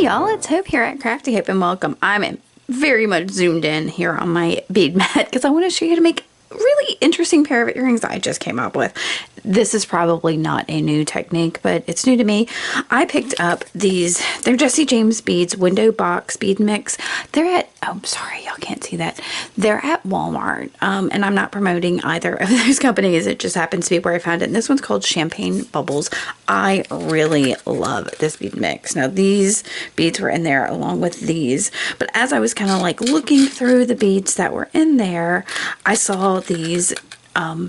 y'all, it's Hope here at Crafty Hope and welcome. I'm very much zoomed in here on my bead mat because I want to show you how to make a really interesting pair of earrings that I just came up with. This is probably not a new technique, but it's new to me. I picked up these, they're Jesse James beads, window box bead mix. They're at, oh, sorry, y'all can't see that. They're at Walmart, and I'm not promoting either of those companies. It just happens to be where I found it. And this one's called Champagne Bubbles. I really love this bead mix. Now, these beads were in there along with these, but as I was kind of like looking through the beads that were in there, I saw these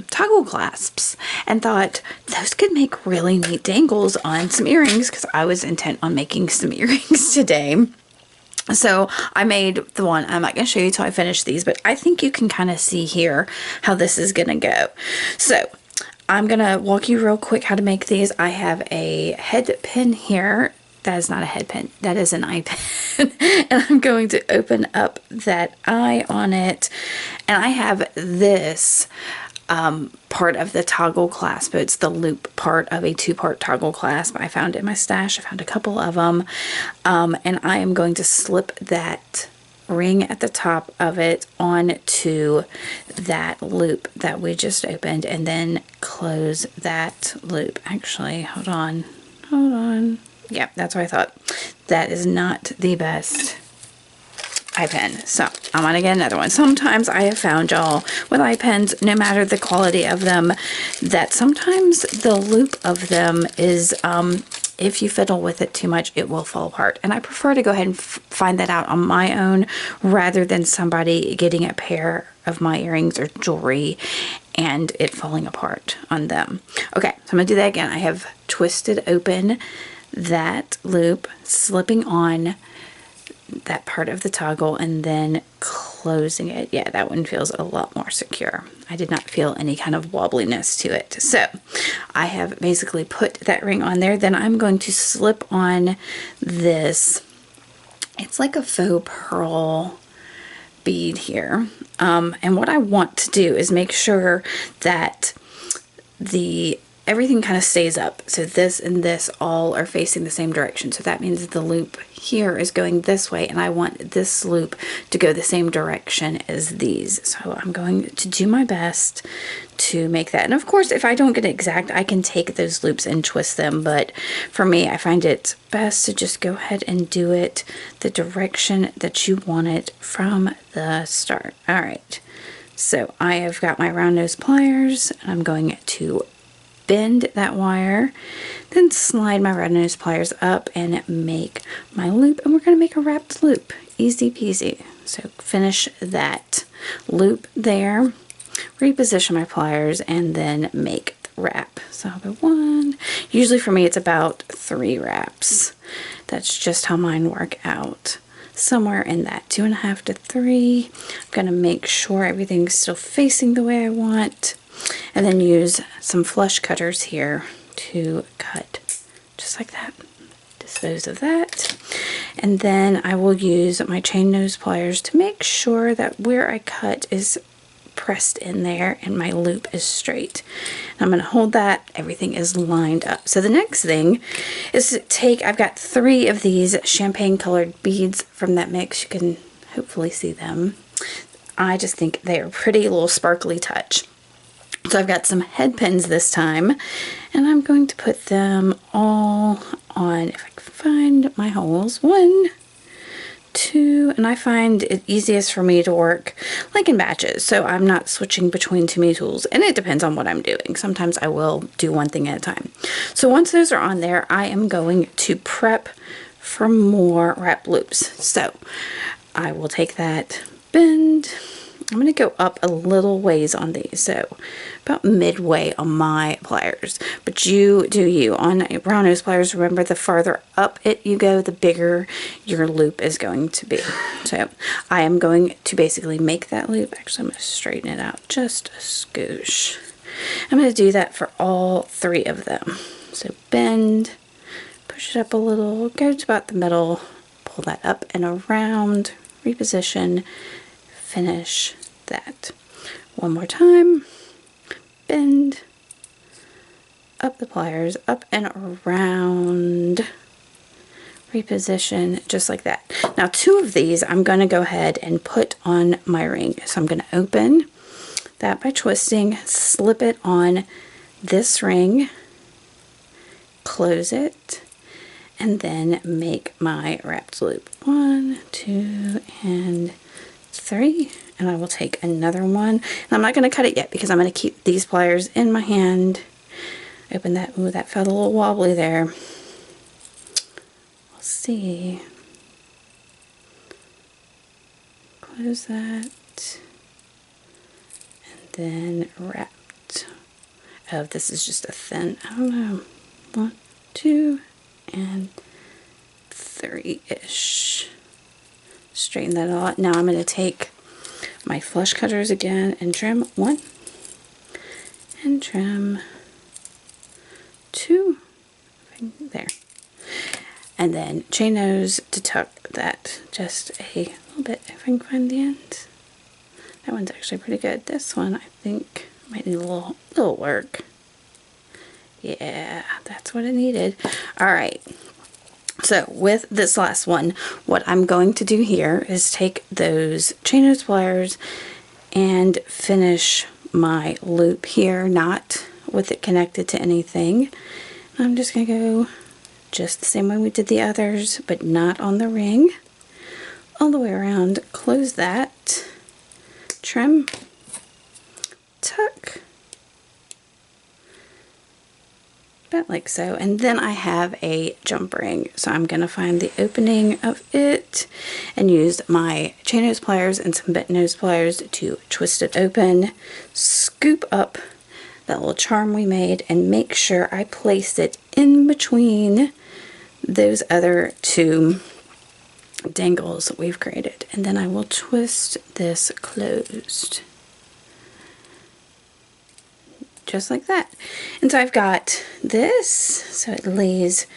toggle clasps and thought those could make really neat dangles on some earrings because I was intent on making some earrings today. So I made the one. I'm not going to show you till I finish these, but I think you can kind of see here how this is going to go. So I'm going to walk you real quick how to make these. I have a head pin here. That is not a head pin. That is an eye pin. And I'm going to open up that eye on it. And I have this part of the toggle clasp. It's the loop part of a two-part toggle clasp. I found in my stash. I found a couple of them. And I am going to slip that ring at the top of it onto that loop that we just opened and then close that loop. Actually, hold on. Yep, that's what I thought. That is not the best eye pen. So I'm gonna get another one. Sometimes I have found, y'all, with eye pens, no matter the quality of them, that sometimes the loop of them is, if you fiddle with it too much, it will fall apart. And I prefer to go ahead and find that out on my own rather than somebody getting a pair of my earrings or jewelry and it falling apart on them. Okay, so I'm gonna do that again. I have twisted open that loop, slipping on that part of the toggle and then closing it. Yeah, that one feels a lot more secure. I did not feel any kind of wobbliness to it. So I have basically put that ring on there. Then I'm going to slip on this, it's like a faux pearl bead here. And what I want to do is make sure that everything kind of stays up. So this and this all are facing the same direction. So that means the loop here is going this way and I want this loop to go the same direction as these. So I'm going to do my best to make that. And of course, if I don't get it exact, I can take those loops and twist them. But for me, I find it best to just go ahead and do it the direction that you want it from the start. All right. So I have got my round nose pliers and I'm going to bend that wire, then slide my round nose pliers up and make my loop, and we're going to make a wrapped loop. Easy peasy. So finish that loop there, reposition my pliers, and then make the wrap. So I'll go one. Usually for me it's about 3 wraps. That's just how mine work out. Somewhere in that 2.5 to 3. I'm going to make sure everything's still facing the way I want. And then use some flush cutters here to cut just like that. Dispose of that. And then I will use my chain nose pliers to make sure that where I cut is pressed in there and my loop is straight. And I'm going to hold that. Everything is lined up. So the next thing is to take, I've got 3 of these champagne colored beads from that mix. You can hopefully see them. I just think they are pretty, little sparkly touch. So I've got some head pins this time, and I'm going to put them all on, if I can find my holes, 1, 2, and I find it easiest for me to work like in batches, so I'm not switching between too many tools, and it depends on what I'm doing. Sometimes I will do one thing at a time. So once those are on there, I am going to prep for more wrap loops. So I will take that bend. I'm going to go up a little ways on these, so about midway on my pliers. But you do you. On round nose pliers, remember the farther up it you go, the bigger your loop is going to be. So I am going to basically make that loop. Actually, I'm going to straighten it out just a scoosh. I'm going to do that for all 3 of them. So bend, push it up a little, go to about the middle, pull that up and around, reposition, finish that. One more time, bend, up the pliers, up and around, reposition just like that. Now 2 of these I'm going to go ahead and put on my ring. So I'm going to open that by twisting, slip it on this ring, close it, and then make my wrapped loop. 1, 2, and 3. And I will take another one. And I'm not going to cut it yet because I'm going to keep these pliers in my hand. Open that. Ooh, that felt a little wobbly there. We'll see. Close that. And then wrapped. Oh, this is just a thin, I don't know. 1, 2, and 3-ish. Straighten that all out. Now I'm going to take my flush cutters again and trim 1 and trim 2 there, and then chain nose to tuck that just a little bit if I can find the end. That one's actually pretty good. This one I think might need a little work. Yeah, that's what it needed. All right, so with this last one, what I'm going to do here is take those chain nose pliers and finish my loop here, not with it connected to anything. I'm just going to go just the same way we did the others, but not on the ring. All the way around, close that, trim, tuck, about like so, and then I have a jump ring. So I'm going to find the opening of it and use my chain nose pliers and some bent nose pliers to twist it open, scoop up that little charm we made, and make sure I place it in between those other 2 dangles we've created, and then I will twist this closed just like that. And so I've got this, so it lays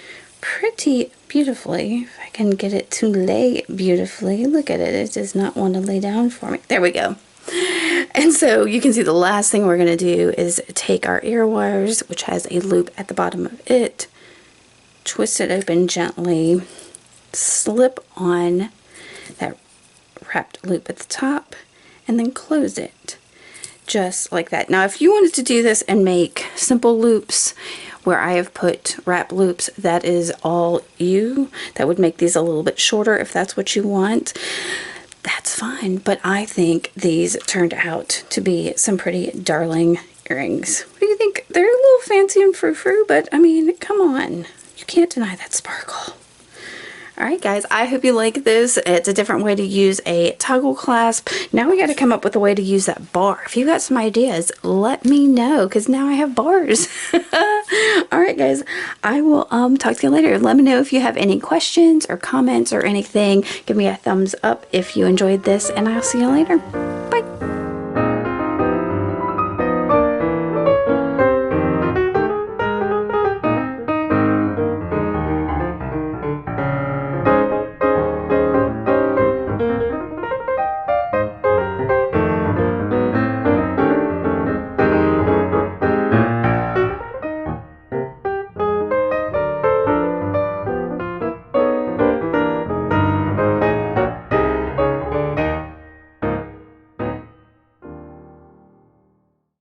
pretty beautifully. If I can get it to lay beautifully. Look at it, it does not want to lay down for me. There we go. And so you can see the last thing we're going to do is take our ear wires, which has a loop at the bottom of it, twist it open gently, slip on that wrapped loop at the top, and then close it just like that. Now if you wanted to do this and make simple loops where I have put wrap loops, that is all you. That would make these a little bit shorter if that's what you want. That's fine, but I think these turned out to be some pretty darling earrings. What do you think? They're a little fancy and frou-frou, but I mean, come on. You can't deny that sparkle. Alright guys, I hope you like this. It's a different way to use a toggle clasp. Now we got to come up with a way to use that bar. If you got some ideas, let me know, because now I have bars. Alright guys, I will talk to you later. Let me know if you have any questions or comments or anything. Give me a thumbs up if you enjoyed this, and I'll see you later.